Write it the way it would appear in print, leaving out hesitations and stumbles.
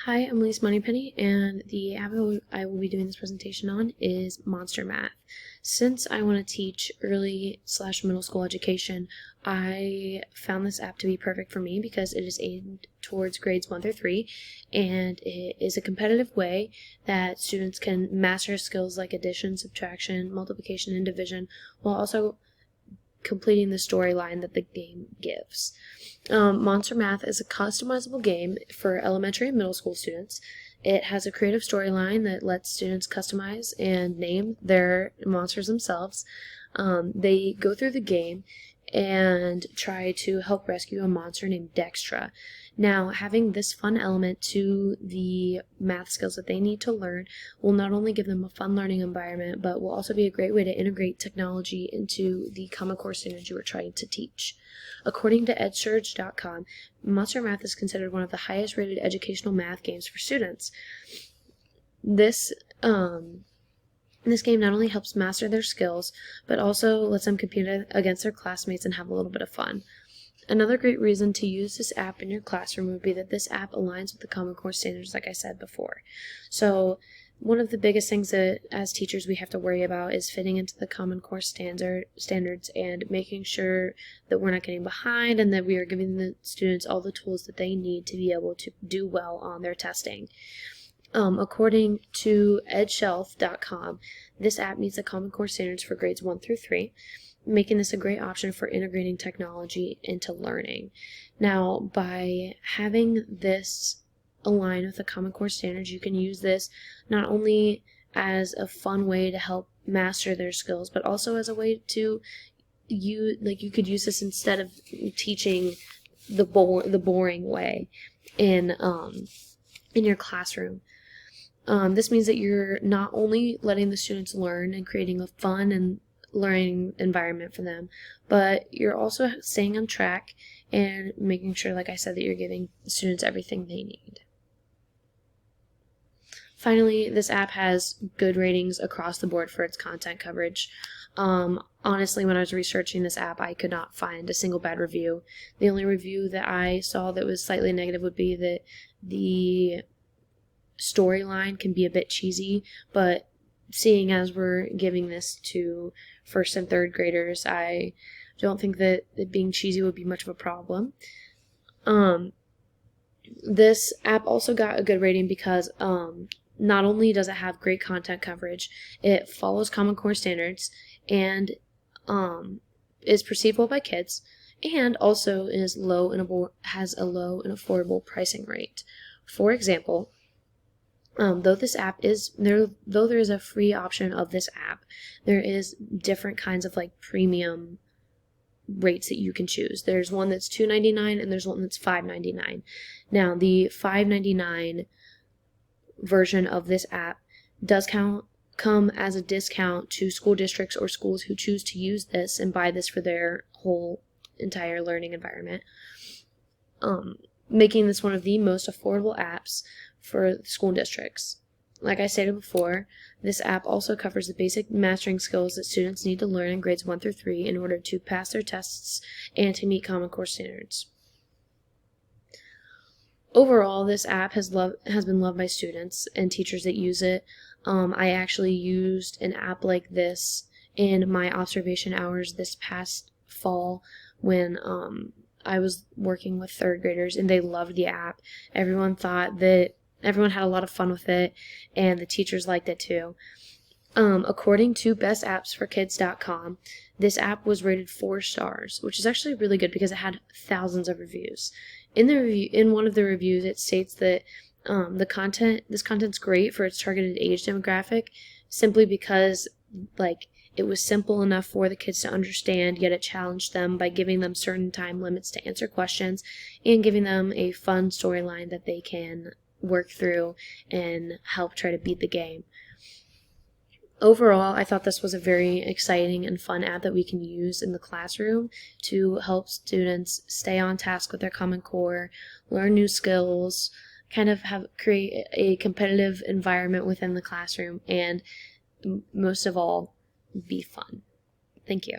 Hi, I'm Lise Moneypenny, and the app I will be doing this presentation on is Monster Math. Since I want to teach early/middle school education, I found this app to be perfect for me because it is aimed towards grades 1 through 3, and it is a competitive way that students can master skills like addition, subtraction, multiplication, and division, while also completing the storyline that the game gives. Monster Math is a customizable game for elementary and middle school students. It has a creative storyline that lets students customize and name their monsters themselves. They go through the game and try to help rescue a monster named Dextra. Now, having this fun element to the math skills that they need to learn will not only give them a fun learning environment, but will also be a great way to integrate technology into the Common Core standards you are trying to teach. According to EdSurge.com, Monster Math is considered one of the highest rated educational math games for students. This game not only helps master their skills, but also lets them compete against their classmates and have a little bit of fun. Another great reason to use this app in your classroom would be that this app aligns with the Common Core standards, like I said before. So one of the biggest things that as teachers we have to worry about is fitting into the Common Core standards and making sure that we're not getting behind and that we are giving the students all the tools that they need to be able to do well on their testing. According to EdShelf.com, this app meets the Common Core standards for grades 1 through 3, making this a great option for integrating technology into learning. Now, by having this align with the Common Core standards, you can use this not only as a fun way to help master their skills, but also as a way to you could use this instead of teaching the boring way in your classroom. This means that you're not only letting the students learn and creating a fun and learning environment for them, but you're also staying on track and making sure, like I said, that you're giving the students everything they need. Finally, this app has good ratings across the board for its content coverage. Honestly, when I was researching this app, I could not find a single bad review. The only review that I saw that was slightly negative would be that the storyline can be a bit cheesy, but seeing as we're giving this to first and third graders, I don't think that it being cheesy would be much of a problem. This app also got a good rating because not only does it have great content coverage, it follows Common Core standards and is perceivable by kids, and also has a low and affordable pricing rate. For example, though there is a free option of this app, there is different kinds of like premium rates that you can choose. There's one that's $2.99 and there's one that's $5.99. Now, the $5.99 version of this app does come as a discount to school districts or schools who choose to use this and buy this for their whole entire learning environment, making this one of the most affordable apps for school districts. Like I stated before, this app also covers the basic mastering skills that students need to learn in grades 1 through 3 in order to pass their tests and to meet Common Core standards. Overall, this app has been loved by students and teachers that use it. I actually used an app like this in my observation hours this past fall when I was working with third graders, and they loved the app. Everyone had a lot of fun with it, and the teachers liked it too. According to bestAppsForKids.com, this app was rated 4 stars, which is actually really good because it had thousands of reviews. In one of the reviews, it states that this content's great for its targeted age demographic, simply because it was simple enough for the kids to understand, yet it challenged them by giving them certain time limits to answer questions and giving them a fun storyline that they can work through and help try to beat the game. Overall, I thought this was a very exciting and fun app that we can use in the classroom to help students stay on task with their Common Core, learn new skills, kind of create a competitive environment within the classroom, and most of all, be fun. Thank you.